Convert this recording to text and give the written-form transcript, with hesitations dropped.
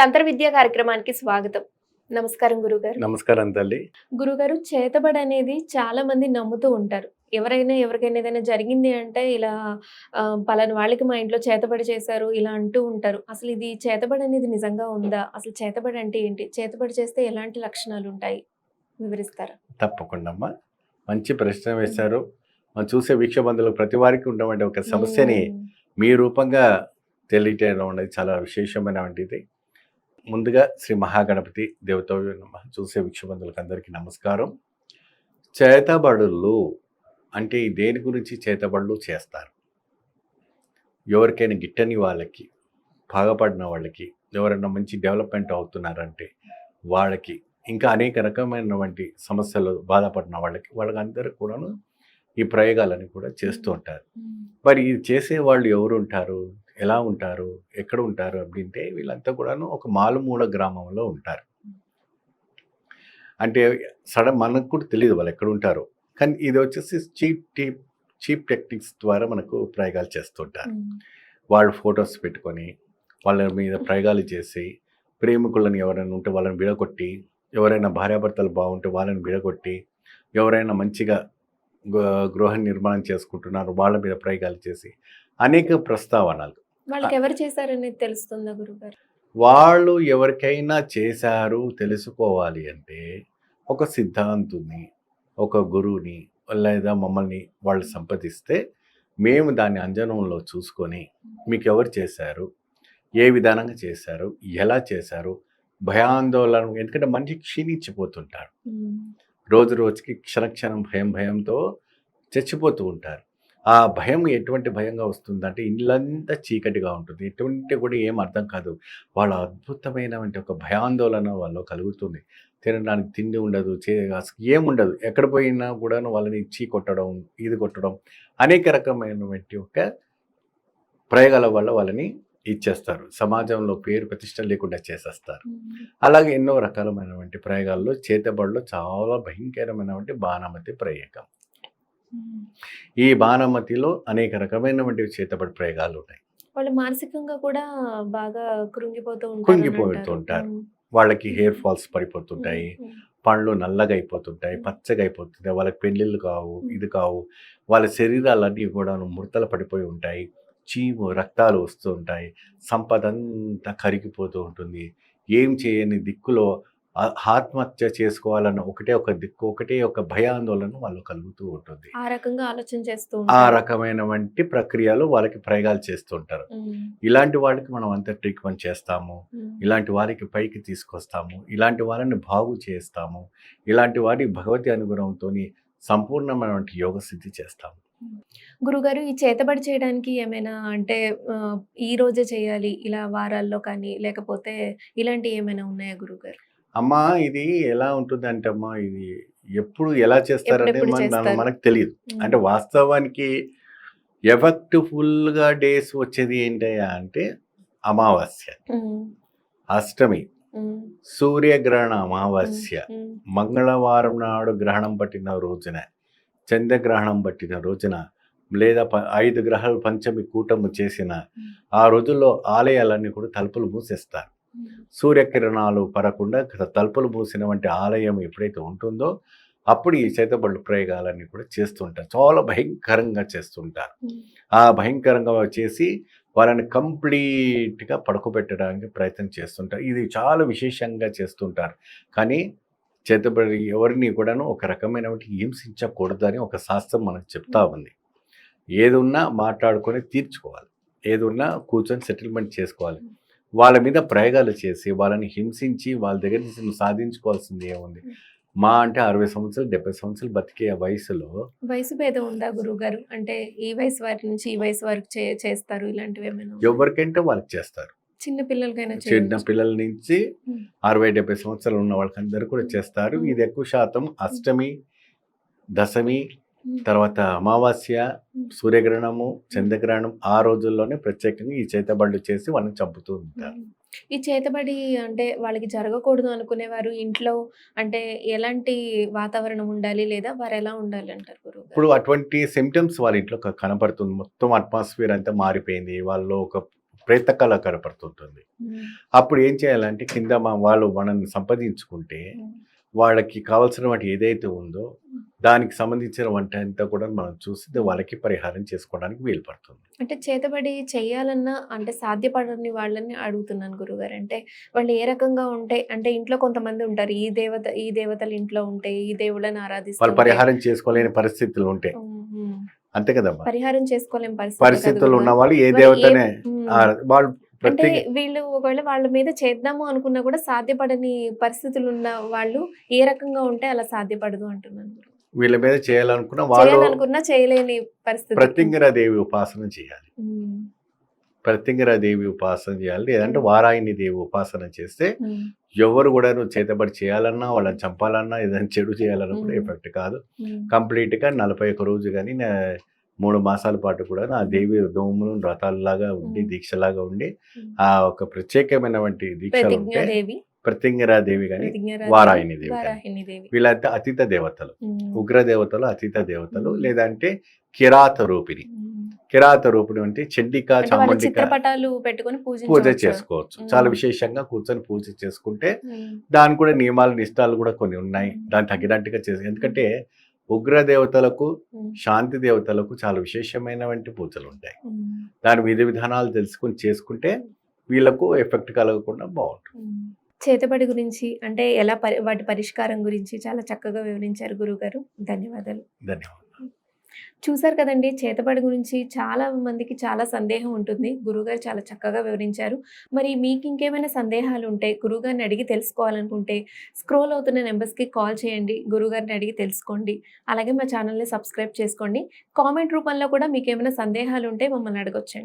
తంత్ర విద్యా కార్యక్రమానికి స్వాగతం. నమస్కారం గురుగారు. నమస్కారం తల్లి. గురుగారు, చేతబడి అనేది చాలా మంది నమ్ముతూ ఉంటారు. ఎవరికైనా ఏదైనా జరిగింది అంటే ఇలా పలానా వాళ్ళకి మా ఇంట్లో చేతబడి చేశారు ఇలా అంటూ ఉంటారు. అసలు ఇది చేతబడి అనేది నిజంగా ఉందా? అసలు చేతబడి అంటే ఏంటి? చేతబడి చేస్తే ఎలాంటి లక్షణాలుంటాయి? వివరిస్తారా? తప్పకుండా అమ్మా. మంచి ప్రశ్న హ్మ్. వేశారు. మనం చూసే వీక్షబంధులకు ప్రతి వారికి ఉన్నటువంటి ఒక సమస్యని హ్మ్. మీ రూపంగా తెలియటం అనేది చాలా విశేషమైనటువంటిది. ముందుగా శ్రీ మహాగణపతి దేవతోయే నమః. చూసే వీక్షబంధులకు అందరికీ నమస్కారం. చేతబడులు అంటే దేని గురించి చేతబడులు చేస్తారు? ఎవరికైనా గిట్టని వాళ్ళకి, బాగుపడిన వాళ్ళకి, ఎవరైనా మంచి డెవలప్‌మెంట్ అవుతున్నారంటే వాళ్ళకి, ఇంకా అనేక రకమైనటువంటి సమస్యలు బాధపడిన వాళ్ళకందరికి కూడాను ఈ ప్రయోగాలన్నీ కూడా చేస్తూ హ్మ్. ఉంటారు. హ్మ్. మరి ఇది చేసేవాళ్ళు ఎవరుంటారు? ఎలా ఉంటారు? ఎక్కడ ఉంటారు? అప్పుడంటే వీళ్ళంతా కూడాను ఒక మారుమూల గ్రామంలో ఉంటారు. అంటే మనకు కూడా తెలీదు వాళ్ళెక్కడుంటారో. కానీ ఇదొచ్చేసి చీప్ టెక్నిక్స్ ద్వారా మనకు ప్రయోగాలు చేస్తుంటారు. హ్మ్. వాళ్ళు ఫోటోస్ పెట్టుకొని, వాళ్ళ మీద ప్రయోగాలు చేసి, ప్రేమికులను ఎవరైనా ఉంటే వాళ్ళని విడగొట్టి, ఎవరైనా భార్యాభర్తలు బాగుంటే వాళ్ళని విడగొట్టి, ఎవరైనా మంచిగా గృ గృహ నిర్మాణం చేసుకుంటున్నారు వాళ్ళ మీద ప్రయోగాలు చేసి, అనేక ప్రస్తావనలు. ఆహ్, వాళ్ళకెవరు చేశారనేది తెలుస్తుందా గురుగారు? వాళ్ళు ఎవరికైనా చేశారు తెలుసుకోవాలి అంటే, ఒక సిద్ధాంతుని, ఒక గురువుని లేదా మమ్మల్ని వాళ్ళు సంప్రదిస్తే, మేము దాన్ని అంజనంలో చూసుకొని, మీకెవరు చేశారు? ఏ విధానంగా చేశారు? ఎలా చేశారు? భయాందోళన ఎందుకంటే మనిషి క్షీణించిపోతుంటాడు. హ్మ్. రోజు రోజుకి క్షణం భయంతో చచ్చిపోతూ ఉంటారు. ఆ భయం ఎటువంటి భయంగా వస్తుందంటే ఇల్లంతా చీకటిగా ఉంటుంది. ఎటువంటి కూడా ఏం అర్థం కాదు. వాళ్ళ అద్భుతమైనటువంటి ఒక భయాందోళన వాళ్ళలో కలుగుతుంది. తినడానికి తిండి ఉండదు. అసలు ఏముండదు. ఎక్కడ పోయినా కూడాను వాళ్ళని కొట్టడం, ఇది కొట్టడం అనేక రకమైనటువంటి ఒక ప్రయోగాల వల్ల వాళ్ళని ఇచ్చేస్తారు. సమాజంలో పేరు ప్రతిష్టలు లేకుండా చేసేస్తారు. హ్మ్. అలాగే ఎన్నో రకాలమైనటువంటి ప్రయోగాల్లో చేతబడిలో చాలా భయంకరమైనటువంటి బాణామతి ప్రయోగం. హ్మ్. ఈ బాణామతిలో అనేక రకమైనటువంటి చేతబడి ప్రయోగాలున్నాయి. వాళ్ళు మానసికంగా కూడా బాగా కృంగిపోతూ కుంగిపోతూ ఉంటారనంటారు. ఉంటారు. హ్మ్. వాళ్ళకి హెయిర్ హ్మ్. ఫాల్స్ హ్మ్. పడిపోతుంటాయి. హ్మ్. పండ్లు నల్లగా అయిపోతుంటాయి. హ్మ్. పచ్చగా అయిపోతుంటాయి. వాళ్ళకి పెళ్ళిళ్ళు కావు, హ్మ్. ఇది కావు. వాళ్ళ శరీరాలన్నీ కూడాను ముడతలు పడిపోయి ఉంటాయి. రక్తాలు వస్తూ ఉంటాయి. సంపదంతా కరిగిపోతూ ఉంటుంది. ఏం చేయని దిక్కులో ఆత్మహత్య చేసుకోవాలన్న ఒకటే ఒక దిక్కు, ఒకటే ఒక భయాందోళన వాళ్ళు కలుగుతూ ఉంటుంది. ఆ రకంగా ఆలోచన చేస్తూ ఆ ఉంటారు. రకమైనవంటి ప్రక్రియలు వాళ్ళకి ప్రయోగాలు చేస్తూ ఉంటారు. హ్మ్. ఇలాంటి వాళ్ళకి మనం అంతా ట్రీట్మెంట్ చేస్తాము. హ్మ్. ఇలాంటి వారికి పైకి తీసుకొస్తాము. ఇలాంటి వాళ్ళని బాగు చేస్తాము. ఇలాంటి వారి భగవతి అనుగ్రహంతోని సంపూర్ణమైనటువంటి యోగ సిద్ధి చేస్తాము. హ్మ్. గురుగారు, ఈ చేతబడి చేయడానికి ఏమైనా అంటే ఆహ్, ఈ రోజే చేయాలి ఇలా వారాల్లో కానీ, లేకపోతే ఇలాంటివి ఏమైనా ఉన్నాయా గురుగారు? అమ్మా ఇది ఎలా ఉంటుందంటే అమ్మా ఇది ఎప్పుడు ఎలా చేస్తారనేది ఎప్పుడెప్పుడు చేస్తారు? మనకు తెలీదు. హ్మ్. అంటే వాస్తవానికి ఎఫెక్టివ్‌ఫుల్‌గా డేస్ వచ్చేది ఏంటయ్యా అంటే అమావాస్య, హ్మ్. అష్టమి, హ్మ్. సూర్యగ్రహణ హ్మ్. అమావాస్య, హ్మ్. మంగళవారం నాడు గ్రహణం పట్టిన రోజున, చంద్రగ్రహణం పట్టిన రోజున, లేదా 5 గ్రహాలు పంచమి కూటము చేసిన హ్మ్. ఆ రోజుల్లో ఆలయాలన్నీ కూడా తలుపులు మూసేస్తారు. హ్మ్. సూర్యకిరణాలు పడకుండా తలుపులు మూసినవంటి ఆలయం ఎప్పుడైతే ఉంటుందో, అప్పుడు ఈ చేతబడులు ప్రయోగాలన్నీ కూడా చేస్తుంటారు. చాలా భయంకరంగా చేస్తుంటారు. హ్మ్. ఆ భయంకరంగా చేసి వాళ్ళని కంప్లీట్‌గా పడుకోబెట్టడానికి ప్రయత్నం చేస్తుంటారు. ఇది చాలా విశేషంగా చేస్తుంటారు. కానీ చేతబడి ఎవరిని కూడాను ఒక రకమైనటువంటి హింసించకూడదని ఒక శాస్త్రం మనకు చెప్తా హ్మ్. ఉంది. ఏదున్నా మాట్లాడుకొని తీర్చుకోవాలి. ఏదున్నా కూర్చొని సెటిల్‌మెంట్ చేసుకోవాలి. హ్మ్. వాళ్ళ మీద ప్రయోగాలు చేసి, వాళ్ళని హింసించి, వాళ్ళ దగ్గర నుంచి నువ్వు సాధించుకోవాల్సింది ఏముంది? హ్మ్. మా అంటే 60 సంవత్సరాలు, 70 సంవత్సరాలు బతికే ఆ వయసులో వయసు భేదం ఉందా గురువుగారు? అంటే ఈ వయసు వారి నుంచి ఈ వయసు వరకు చేస్తారు ఇలాంటివేమైనా ఉన్నాయా? ఎవరికంటే వాళ్ళకి చేస్తారు. చిన్న పిల్లలకైనా చిన్న చేయొచ్చు. పిల్లల నుంచి హ్మ్. 60, 70 సంవత్సరాలు ఉన్న వాళ్ళకందరూ కూడా హ్మ్. చేస్తారు. హ్మ్. ఇది ఎక్కువ శాతం హ్మ్. అష్టమి, దశమి, హ్మ్. తర్వాత అమావాస్య, హ్మ్. సూర్యగ్రహణము, హ్మ్. చంద్రగ్రహణం ఆ రోజుల్లోనే ప్రత్యేకంగా ఈ చేతబడులు చేసి వాళ్ళని చంపుతూ ఉంటారు. హ్మ్. ఈ చేతబడి అంటే వాళ్ళకి జరగకూడదు అనుకునేవారు ఇంట్లో అంటే ఎలాంటి వాతావరణం ఉండాలి? లేదా వారెలా ఉండాలంటారు ఇప్పుడు గురువుగారు? అటువంటి సింప్టమ్స్ వాళ్ళ ఇంట్లో కనపడుతుంది. మొత్తం అట్మాస్ఫియర్ అంతా మారిపోయింది. వాళ్ళలో ఒక ప్రేతకళ కనపడుతుంటుంది. హ్మ్. అప్పుడు ఏం చేయాలంటే కింద వాళ్ళు మనల్ని సంపాదించుకుంటే హ్మ్. వాళ్ళకి కావాల్సిన వాటి ఏదైతే ఉందో హ్మ్. దానికి సంబంధించిన వంట అంతా కూడా మనం చూసి హ్మ్. వాళ్ళకి పరిహారం చేసుకోవడానికి వీలు పడుతుంది. అంటే చేతబడి చెయ్యాలన్నా అంటే సాధ్యపడని వాళ్ళని అడుగుతున్నాను గురుగారు. అంటే వాళ్ళు ఏ రకంగా ఉంటే అంటే ఇంట్లో కొంతమంది ఉంటారు. ఈ దేవతలు ఇంట్లో ఉంటే, ఈ దేవుళ్ళని వాళ్ళు ఆరాధిస్తుంటే పరిహారం హ్మ్. చేసుకోలేని పరిస్థితులు ఉంటే హ్మ్. హ్మ్. అంతే కదమ్మా. పరిహారం చేసుకోలేని పరిస్థితే కదా పరిస్థితులు గురుగారు. ఉన్నవాళ్ళు ఏ మరి ఏ దేవతనే హ్మ్. వాళ్ళు అంటే ప్రత్యేక వీళ్ళు ఒకవేళ వాళ్ళ మీద చేద్దాము అనుకున్నా కూడా సాధ్యపడని పరిస్థితులున్న వాళ్ళు ఏ రకంగా ఉంటే అలా సాధ్యపడదు అంటున్నాను. వీళ్ళ మీద చేయాలనుకున్న వాళ్ళు చేయాలనుకున్నా చేయలేని పరిస్థితి. హ్మ్. ప్రత్యంగిరా దేవి ఉపాసన చేయాలి. హ్మ్. ప్రత్యంగిరా దేవి ఉపాసన చేయాలి. లేదంటే హ్మ్. వారాహిని దేవి ఉపాసన చేస్తే హ్మ్. ఎవరు కూడా నువ్వు చేతబడి చేయాలన్నా, వాళ్ళని చంపాలన్నా, ఏదైనా చెడు చేయాలన్నా కూడా హ్మ్. ఎఫెక్ట్ కాదు. హ్మ్. కంప్లీట్‌గా 41 రోజు గాని 3 మాసాల పాటు కూడా ఆ హ్మ్. దేవి నోములు, వ్రతాల్లాగా ఉండి, హ్మ్. దీక్షలాగా ఉండి, హ్మ్. ఆ ఒక ప్రత్యేకమైనటువంటి దీక్షలుంటే ప్రతిజ్ఞాదేవి, ప్రత్యంగిరా దేవి గాని, ప్రతిజ్ఞారాదేవి, వారాహిని దేవి గాని. వారాహిని దేవి. వీళ్ళంతా అతీత దేవతలు. హ్మ్. ఉగ్ర దేవతలు, అతీత దేవతలు హ్మ్. లేదంటే కిరాత రూపిణి. హ్మ్. కిరాత రూపిణి అంటే చండిక, అంటే వాళ్ళ చాముండిక చిత్రపటాలు పెట్టుకొని పూజ పూజించవచ్చు. చేసుకోవచ్చు. చాలా హ్మ్. విశేషంగా కూర్చొని పూజ చేసుకుంటే హ్మ్. దానికి కూడా నియమాలు, నిష్టాలు కూడా కొన్ని ఉన్నాయి. హ్మ్. దానికి తగినట్టుగా చేసి హ్మ్. ఎందుకంటే ఉగ్ర దేవతలకు, హ్మ్. శాంతి దేవతలకు చాలా విశేషమైనటువంటి పూజలుంటాయి. హ్మ్. దాని విధి విధానాలు తెలుసుకొని చేసుకుంటే వీళ్ళకు ఎఫెక్ట్ కలగకుండా బావుంటుంది. హ్మ్. చేతబడి గురించి అంటే ఎలా వాటి పరిష్కారం గురించి చాలా చక్కగా వివరించారు గురువుగారు. ధన్యవాదాలు. ధన్యవాదాలు. చూసారు కదండీ! చేతబడి గురించి చాలా మందికి చాలా సందేహం ఉంటుంది. గురువుగారు చాలా చక్కగా వివరించారు. మరి మీకింకేమైనా సందేహాలుంటే, గురువుగారిని అడిగి తెలుసుకోవాలనుకుంటే, స్క్రోల్ అవుతున్న నంబర్స్‌కి కాల్ చేయండి. గురువుగారిని అడిగి తెలుసుకోండి. అలాగే మా ఛానెల్‌ని సబ్స్క్రైబ్ చేసుకోండి. కామెంట్ రూపంలో కూడా మీకేమైనా సందేహాలుంటే మమ్మల్ని అడగొచ్చండి.